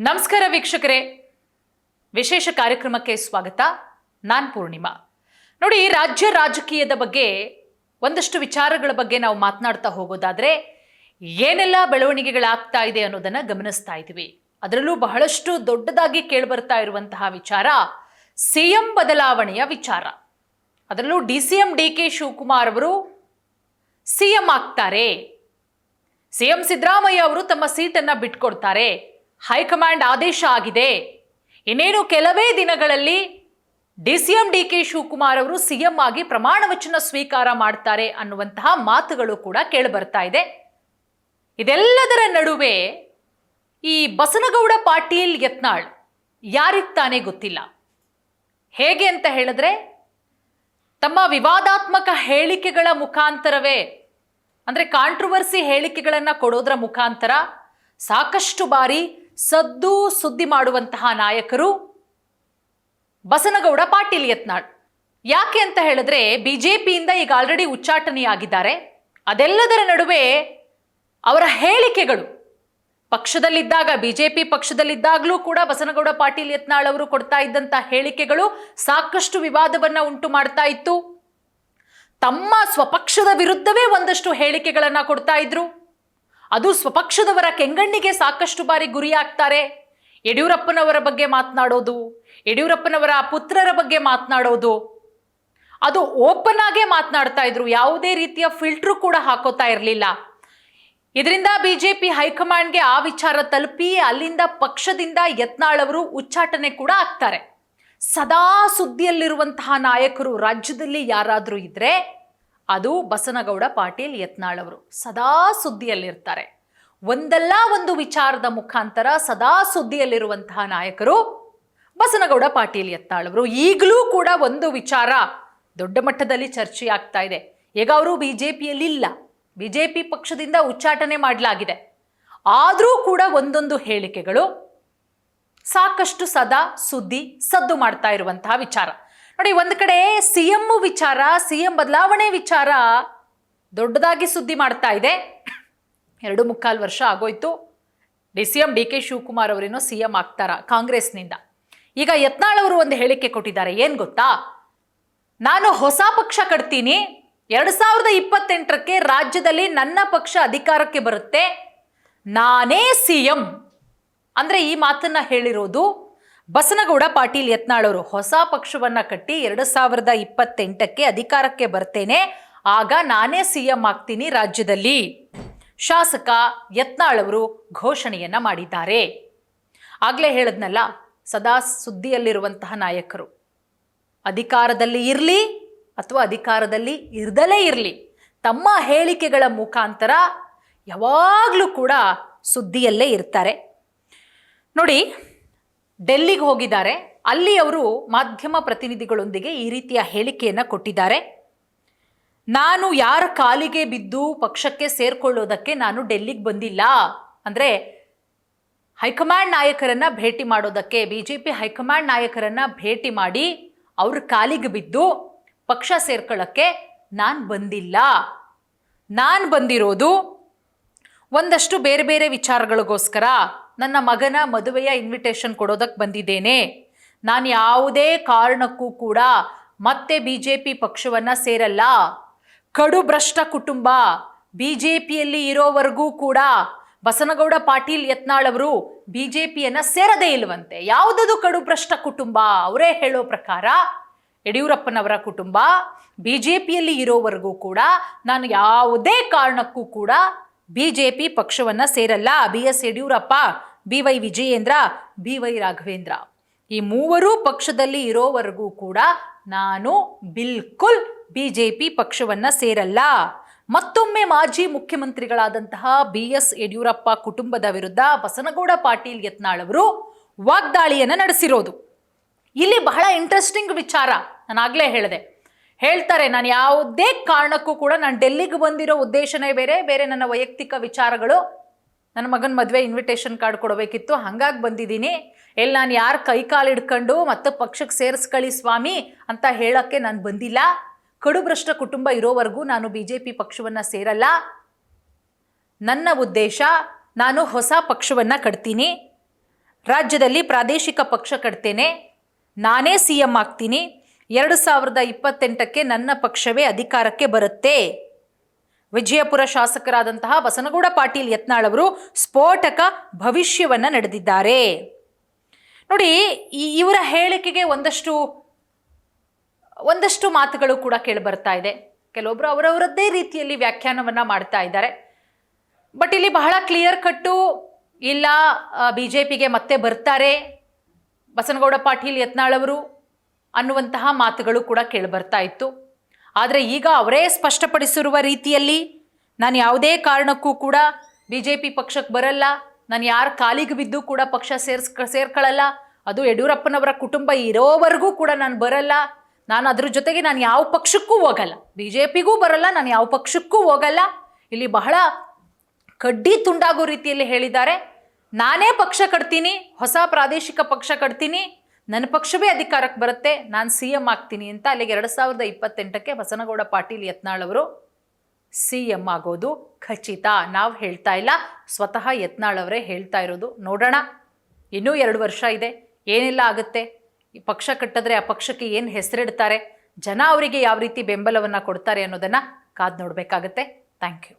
ನಮಸ್ಕಾರ ವೀಕ್ಷಕರೇ, ವಿಶೇಷ ಕಾರ್ಯಕ್ರಮಕ್ಕೆ ಸ್ವಾಗತ. ನಾನು ಪೂರ್ಣಿಮಾ. ನೋಡಿ, ರಾಜ್ಯ ರಾಜಕೀಯದ ಬಗ್ಗೆ ಒಂದಷ್ಟು ವಿಚಾರಗಳ ಬಗ್ಗೆ ನಾವು ಮಾತನಾಡ್ತಾ ಹೋಗೋದಾದ್ರೆ ಏನೆಲ್ಲ ಬೆಳವಣಿಗೆಗಳಾಗ್ತಾ ಇದೆ ಅನ್ನೋದನ್ನ ಗಮನಿಸ್ತಾ ಇದ್ದೀವಿ. ಅದರಲ್ಲೂ ಬಹಳಷ್ಟು ದೊಡ್ಡದಾಗಿ ಕೇಳಿಬರ್ತಾ ಇರುವಂತಹ ವಿಚಾರ ಸಿಎಂ ಬದಲಾವಣೆಯ ವಿಚಾರ. ಅದರಲ್ಲೂ DCM DK ಶಿವಕುಮಾರ್ ಅವರು ಸಿಎಂ ಆಗ್ತಾರೆ. ಸಿಎಂ ಸಿದ್ದರಾಮಯ್ಯ ಅವರು ತಮ್ಮ ಸೀಟನ್ನು ಬಿಟ್ಕೊಡ್ತಾರೆ. ಹೈಕಮಾಂಡ್ ಆದೇಶ ಆಗಿದೆ. ಇನ್ನೇನು ಕೆಲವೇ ದಿನಗಳಲ್ಲಿ DCM DK ಶಿವಕುಮಾರ್ ಅವರು ಸಿಎಂ ಆಗಿ ಪ್ರಮಾಣ ವಚನ ಸ್ವೀಕಾರ ಮಾಡ್ತಾರೆ ಅನ್ನುವಂತಹ ಮಾತುಗಳು ಕೂಡ ಕೇಳಿಬರ್ತಾ ಇದೆ. ಇದೆಲ್ಲದರ ನಡುವೆ ಈ ಬಸನಗೌಡ ಪಾಟೀಲ್ ಯತ್ನಾಳ್ ಯಾರಿಗ್ ತಾನೇ ಗೊತ್ತಿಲ್ಲ. ಹೇಗೆ ಅಂತ ಹೇಳಿದ್ರೆ, ತಮ್ಮ ವಿವಾದಾತ್ಮಕ ಹೇಳಿಕೆಗಳ ಮುಖಾಂತರವೇ, ಅಂದರೆ ಕಾಂಟ್ರವರ್ಸಿ ಹೇಳಿಕೆಗಳನ್ನು ಕೊಡೋದ್ರ ಮುಖಾಂತರ ಸಾಕಷ್ಟು ಬಾರಿ ಸದ್ದು ಸುದ್ದಿ ಮಾಡುವಂತಹ ನಾಯಕರು ಬಸನಗೌಡ ಪಾಟೀಲ್ ಯತ್ನಾಳ್. ಯಾಕೆ ಅಂತ ಹೇಳಿದ್ರೆ, ಬಿಜೆಪಿಯಿಂದ ಈಗ ಆಲ್ರೆಡಿ ಉಚ್ಚಾಟನೆಯಾಗಿದ್ದಾರೆ. ಅದೆಲ್ಲದರ ನಡುವೆ ಅವರ ಹೇಳಿಕೆಗಳು ಪಕ್ಷದಲ್ಲಿದ್ದಾಗ, ಬಿಜೆಪಿ ಪಕ್ಷದಲ್ಲಿದ್ದಾಗಲೂ ಕೂಡ ಬಸನಗೌಡ ಪಾಟೀಲ್ ಯತ್ನಾಳ್ ಅವರು ಕೊಡ್ತಾ ಇದ್ದಂಥ ಹೇಳಿಕೆಗಳು ಸಾಕಷ್ಟು ವಿವಾದವನ್ನ ಉಂಟು ಮಾಡ್ತಾ ಇತ್ತು. ತಮ್ಮ ಸ್ವಪಕ್ಷದ ವಿರುದ್ಧವೇ ಒಂದಷ್ಟು ಹೇಳಿಕೆಗಳನ್ನ ಕೊಡ್ತಾ ಇದ್ರು. ಅದು ಸ್ವಪಕ್ಷದವರ ಕೆಂಗಣ್ಣಿಗೆ ಸಾಕಷ್ಟು ಬಾರಿ ಗುರಿಯಾಗ್ತಾರೆ. ಯಡಿಯೂರಪ್ಪನವರ ಬಗ್ಗೆ ಮಾತನಾಡೋದು, ಯಡಿಯೂರಪ್ಪನವರ ಪುತ್ರರ ಬಗ್ಗೆ ಮಾತನಾಡೋದು, ಅದು ಓಪನ್ ಆಗೇ ಮಾತನಾಡ್ತಾ ಇದ್ರು. ಯಾವುದೇ ರೀತಿಯ ಫಿಲ್ಟ್ರು ಕೂಡ ಹಾಕೋತಾ ಇರಲಿಲ್ಲ. ಇದರಿಂದ ಬಿಜೆಪಿ ಹೈಕಮಾಂಡ್ಗೆ ಆ ವಿಚಾರ ತಲುಪಿ ಅಲ್ಲಿಂದ ಪಕ್ಷದಿಂದ ಯತ್ನಾಳ್ ಅವರು ಉಚ್ಚಾಟನೆ ಕೂಡ ಆಗ್ತಾರೆ. ಸದಾ ಸುದ್ದಿಯಲ್ಲಿರುವಂತಹ ನಾಯಕರು ರಾಜ್ಯದಲ್ಲಿ ಯಾರಾದರೂ ಇದ್ರೆ ಅದು ಬಸನಗೌಡ ಪಾಟೀಲ್ ಯತ್ನಾಳ್ ಅವರು. ಸದಾ ಸುದ್ದಿಯಲ್ಲಿರ್ತಾರೆ. ಒಂದಲ್ಲ ಒಂದು ವಿಚಾರದ ಮುಖಾಂತರ ಸದಾ ಸುದ್ದಿಯಲ್ಲಿರುವಂತಹ ನಾಯಕರು ಬಸನಗೌಡ ಪಾಟೀಲ್ ಯತ್ನಾಳ್ ಅವರು. ಈಗಲೂ ಕೂಡ ಒಂದು ವಿಚಾರ ದೊಡ್ಡ ಮಟ್ಟದಲ್ಲಿ ಚರ್ಚೆ ಆಗ್ತಾ ಇದೆ. ಈಗ ಅವರು ಬಿಜೆಪಿಯಲ್ಲಿ ಇಲ್ಲ, ಬಿಜೆಪಿ ಪಕ್ಷದಿಂದ ಉಚ್ಚಾಟನೆ ಮಾಡಲಾಗಿದೆ. ಆದರೂ ಕೂಡ ಒಂದೊಂದು ಹೇಳಿಕೆಗಳು ಸಾಕಷ್ಟು ಸದಾ ಸದ್ದು ಮಾಡ್ತಾ ಇರುವಂತಹ ವಿಚಾರ. ನೋಡಿ, ಒಂದು ಕಡೆ ಸಿಎಂ ವಿಚಾರ, ಸಿಎಂ ಬದಲಾವಣೆ ವಿಚಾರ ದೊಡ್ಡದಾಗಿ ಸುದ್ದಿ ಮಾಡ್ತಾ ಇದೆ. 2.25 ವರ್ಷ ಆಗೋಯ್ತು. DCM DK ಶಿವಕುಮಾರ್ ಅವರೇನೋ ಸಿಎಂ ಆಗ್ತಾರ ಕಾಂಗ್ರೆಸ್ನಿಂದ. ಈಗ ಯತ್ನಾಳ್ ಅವರು ಒಂದು ಹೇಳಿಕೆ ಕೊಟ್ಟಿದ್ದಾರೆ. ಏನ್ ಗೊತ್ತಾ, ನಾನು ಹೊಸ ಪಕ್ಷ ಕಟ್ತೀನಿ, 2028ಕ್ಕೆ ರಾಜ್ಯದಲ್ಲಿ ನನ್ನ ಪಕ್ಷ ಅಧಿಕಾರಕ್ಕೆ ಬರುತ್ತೆ, ನಾನೇ ಸಿಎಂ. ಅಂದ್ರೆ ಈ ಮಾತನ್ನ ಹೇಳಿರೋದು ಬಸನಗೌಡ ಪಾಟೀಲ್ ಯತ್ನಾಳ್ ಅವರು. ಹೊಸ ಪಕ್ಷವನ್ನ ಕಟ್ಟಿ 2028ಕ್ಕೆ ಅಧಿಕಾರಕ್ಕೆ ಬರ್ತೇನೆ, ಆಗ ನಾನೇ ಸಿಎಂ ಆಗ್ತೀನಿ ರಾಜ್ಯದಲ್ಲಿ. ಶಾಸಕ ಯತ್ನಾಳ್ ಅವರು ಘೋಷಣೆಯನ್ನ ಮಾಡಿದ್ದಾರೆ. ಆಗ್ಲೇ ಹೇಳದ್ನಲ್ಲ, ಸದಾ ಸುದ್ದಿಯಲ್ಲಿರುವಂತಹ ನಾಯಕರು ಅಧಿಕಾರದಲ್ಲಿ ಇರಲಿ ಅಥವಾ ಅಧಿಕಾರದಲ್ಲಿ ಇರದಲೇ ಇರಲಿ, ತಮ್ಮ ಹೇಳಿಕೆಗಳ ಮುಖಾಂತರ ಯಾವಾಗಲೂ ಕೂಡ ಸುದ್ದಿಯಲ್ಲೇ ಇರ್ತಾರೆ. ನೋಡಿ, ಡೆಲ್ಲಿಗೆ ಹೋಗಿದ್ದಾರೆ. ಅಲ್ಲಿ ಅವರು ಮಾಧ್ಯಮ ಪ್ರತಿನಿಧಿಗಳೊಂದಿಗೆ ಈ ರೀತಿಯ ಹೇಳಿಕೆಯನ್ನು ಕೊಟ್ಟಿದ್ದಾರೆ. ನಾನು ಯಾರ ಕಾಲಿಗೆ ಬಿದ್ದು ಪಕ್ಷಕ್ಕೆ ಸೇರ್ಕೊಳ್ಳೋದಕ್ಕೆ ನಾನು ಡೆಲ್ಲಿಗೆ ಬಂದಿಲ್ಲ. ಅಂದರೆ ಹೈಕಮಾಂಡ್ ನಾಯಕರನ್ನ ಭೇಟಿ ಮಾಡೋದಕ್ಕೆ, ಬಿಜೆಪಿ ಹೈಕಮಾಂಡ್ ನಾಯಕರನ್ನ ಭೇಟಿ ಮಾಡಿ ಅವ್ರ ಕಾಲಿಗೆ ಬಿದ್ದು ಪಕ್ಷ ಸೇರ್ಕೊಳ್ಳೋಕ್ಕೆ ನಾನು ಬಂದಿಲ್ಲ. ನಾನು ಬಂದಿರೋದು ಒಂದಷ್ಟು ಬೇರೆ ಬೇರೆ ವಿಚಾರಗಳಿಗೋಸ್ಕರ. ನನ್ನ ಮಗನ ಮದುವೆಯ ಇನ್ವಿಟೇಷನ್ ಕೊಡೋದಕ್ಕೆ ಬಂದಿದ್ದೇನೆ. ನಾನು ಯಾವುದೇ ಕಾರಣಕ್ಕೂ ಕೂಡ ಮತ್ತೆ ಬಿಜೆಪಿ ಪಕ್ಷವನ್ನು ಸೇರಲ್ಲ. ಕಡು ಭ್ರಷ್ಟ ಕುಟುಂಬ ಬಿಜೆಪಿಯಲ್ಲಿ ಇರೋವರೆಗೂ ಕೂಡ ಬಸನಗೌಡ ಪಾಟೀಲ್ ಯತ್ನಾಳ್ ಅವರು ಬಿಜೆಪಿಯನ್ನು ಸೇರದೇ ಇಲ್ವಂತೆ. ಯಾವುದದು ಕಡು ಭ್ರಷ್ಟ ಕುಟುಂಬ? ಅವರೇ ಹೇಳೋ ಪ್ರಕಾರ ಯಡಿಯೂರಪ್ಪನವರ ಕುಟುಂಬ ಬಿಜೆಪಿಯಲ್ಲಿ ಇರೋವರೆಗೂ ಕೂಡ ನಾನು ಯಾವುದೇ ಕಾರಣಕ್ಕೂ ಕೂಡ ಬಿಜೆಪಿ ಪಕ್ಷವನ್ನ ಸೇರಲ್ಲ. BS Yediyurappa, BY Vijayendra, BY Raghavendra ಈ ಮೂವರೂ ಪಕ್ಷದಲ್ಲಿ ಇರೋವರೆಗೂ ಕೂಡ ನಾನು ಬಿಲ್ಕುಲ್ ಬಿಜೆಪಿ ಪಕ್ಷವನ್ನ ಸೇರಲ್ಲ. ಮತ್ತೊಮ್ಮೆ ಮಾಜಿ ಮುಖ್ಯಮಂತ್ರಿಗಳಾದಂತಹ BS ಯಡಿಯೂರಪ್ಪ ಕುಟುಂಬದ ವಿರುದ್ಧ ಬಸನಗೌಡ ಪಾಟೀಲ್ ಯತ್ನಾಳ್ ಅವರು ವಾಗ್ದಾಳಿಯನ್ನು ನಡೆಸಿರೋದು. ಇಲ್ಲಿ ಬಹಳ ಇಂಟ್ರೆಸ್ಟಿಂಗ್ ವಿಚಾರ. ನಾನು ಆಗ್ಲೇ ಹೇಳ್ತಾರೆ, ನಾನು ಯಾವುದೇ ಕಾರಣಕ್ಕೂ ಕೂಡ, ನಾನು ಡೆಲ್ಲಿಗೆ ಬಂದಿರೋ ಉದ್ದೇಶನೇ ಬೇರೆ ನನ್ನ ವೈಯಕ್ತಿಕ ವಿಚಾರಗಳು. ನನ್ನ ಮಗನ ಮದುವೆ ಇನ್ವಿಟೇಷನ್ ಕಾರ್ಡ್ ಕೊಡಬೇಕಿತ್ತು, ಹಾಗಾಗಿ ಬಂದಿದ್ದೀನಿ. ಎಲ್ಲಿ ನಾನು ಯಾರು ಕೈಕಾಲು ಹಿಡ್ಕೊಂಡು ಮತ್ತೆ ಪಕ್ಷಕ್ಕೆ ಸೇರಿಸ್ಕೊಳ್ಳಿ ಸ್ವಾಮಿ ಅಂತ ಹೇಳೋಕ್ಕೆ ನಾನು ಬಂದಿಲ್ಲ. ಕಡುಭ್ರಷ್ಟ ಕುಟುಂಬ ಇರೋವರೆಗೂ ನಾನು ಬಿಜೆಪಿ ಪಕ್ಷವನ್ನು ಸೇರಲ್ಲ. ನನ್ನ ಉದ್ದೇಶ, ನಾನು ಹೊಸ ಪಕ್ಷವನ್ನು ಕಟ್ತೀನಿ, ರಾಜ್ಯದಲ್ಲಿ ಪ್ರಾದೇಶಿಕ ಪಕ್ಷ ಕಟ್ತೇನೆ, ನಾನೇ CM ಆಗ್ತೀನಿ, 2028ಕ್ಕೆ ನನ್ನ ಪಕ್ಷವೇ ಅಧಿಕಾರಕ್ಕೆ ಬರುತ್ತೆ. ವಿಜಯಪುರ ಶಾಸಕರಾದಂತಹ ಬಸನಗೌಡ ಪಾಟೀಲ್ ಯತ್ನಾಳ್ ಅವರು ಸ್ಫೋಟಕ ಭವಿಷ್ಯವನ್ನ ನಡೆದಿದ್ದಾರೆ. ನೋಡಿ, ಇವರ ಹೇಳಿಕೆಗೆ ಒಂದಷ್ಟು ಮಾತುಗಳು ಕೂಡ ಕೇಳಿ ಬರ್ತಾ ಇದೆ. ಕೆಲವೊಬ್ರು ಅವರವರದ್ದೇ ರೀತಿಯಲ್ಲಿ ವ್ಯಾಖ್ಯಾನವನ್ನ ಮಾಡ್ತಾ ಇದ್ದಾರೆ. ಬಟ್ ಇಲ್ಲಿ ಬಹಳ ಕ್ಲಿಯರ್ ಕಟ್ಟು, ಇಲ್ಲ BJPಗೆ ಮತ್ತೆ ಬರ್ತಾರೆ ಬಸನಗೌಡ ಪಾಟೀಲ್ ಯತ್ನಾಳ್ ಅವರು ಅನ್ನುವಂತಹ ಮಾತುಗಳು ಕೂಡ ಕೇಳಿ ಬರ್ತಾ ಇತ್ತು. ಆದರೆ ಈಗ ಅವರೇ ಸ್ಪಷ್ಟಪಡಿಸಿರುವ ರೀತಿಯಲ್ಲಿ, ನಾನು ಯಾವುದೇ ಕಾರಣಕ್ಕೂ ಕೂಡ BJP ಪಕ್ಷಕ್ಕೆ ಬರಲ್ಲ, ನಾನು ಯಾರ ಕಾಲಿಗೆ ಬಿದ್ದು ಕೂಡ ಪಕ್ಷ ಸೇರ್ಕೊಳ್ಳಲ್ಲ, ಅದು ಯಡಿಯೂರಪ್ಪನವರ ಕುಟುಂಬ ಇರೋವರೆಗೂ ಕೂಡ ನಾನು ಬರಲ್ಲ, ನಾನು ಅದ್ರ ಜೊತೆಗೆ ನಾನು ಯಾವ ಪಕ್ಷಕ್ಕೂ ಹೋಗಲ್ಲ, BJPಗೂ ಬರಲ್ಲ, ನಾನು ಯಾವ ಪಕ್ಷಕ್ಕೂ ಹೋಗಲ್ಲ. ಇಲ್ಲಿ ಬಹಳ ಕಡ್ಡಿ ತುಂಡಾಗೋ ರೀತಿಯಲ್ಲಿ ಹೇಳಿದ್ದಾರೆ. ನಾನೇ ಪಕ್ಷ ಕಟ್ತೀನಿ, ಹೊಸ ಪ್ರಾದೇಶಿಕ ಪಕ್ಷ ಕಟ್ತೀನಿ, ನನ್ನ ಪಕ್ಷವೇ ಅಧಿಕಾರಕ್ಕೆ ಬರುತ್ತೆ, ನಾನು CM ಆಗ್ತೀನಿ ಅಂತ. ಅಲ್ಲಿಗೆ 2028ಕ್ಕೆ ಬಸನಗೌಡ ಪಾಟೀಲ್ ಯತ್ನಾಳ್ ಅವರು CM ಆಗೋದು ಖಚಿತ. ನಾವು ಹೇಳ್ತಾ ಇಲ್ಲ, ಸ್ವತಃ ಯತ್ನಾಳ್ ಅವರೇ ಹೇಳ್ತಾ ಇರೋದು. ನೋಡೋಣ, ಇನ್ನೂ 2 ವರ್ಷ ಇದೆ, ಏನೆಲ್ಲ ಆಗುತ್ತೆ. ಈ ಪಕ್ಷ ಕಟ್ಟಿದ್ರೆ ಆ ಪಕ್ಷಕ್ಕೆ ಏನು ಹೆಸರಿಡ್ತಾರೆ, ಜನ ಅವರಿಗೆ ಯಾವ ರೀತಿ ಬೆಂಬಲವನ್ನು ಕೊಡ್ತಾರೆ ಅನ್ನೋದನ್ನು ಕಾದು ನೋಡಬೇಕಾಗತ್ತೆ. Thank you.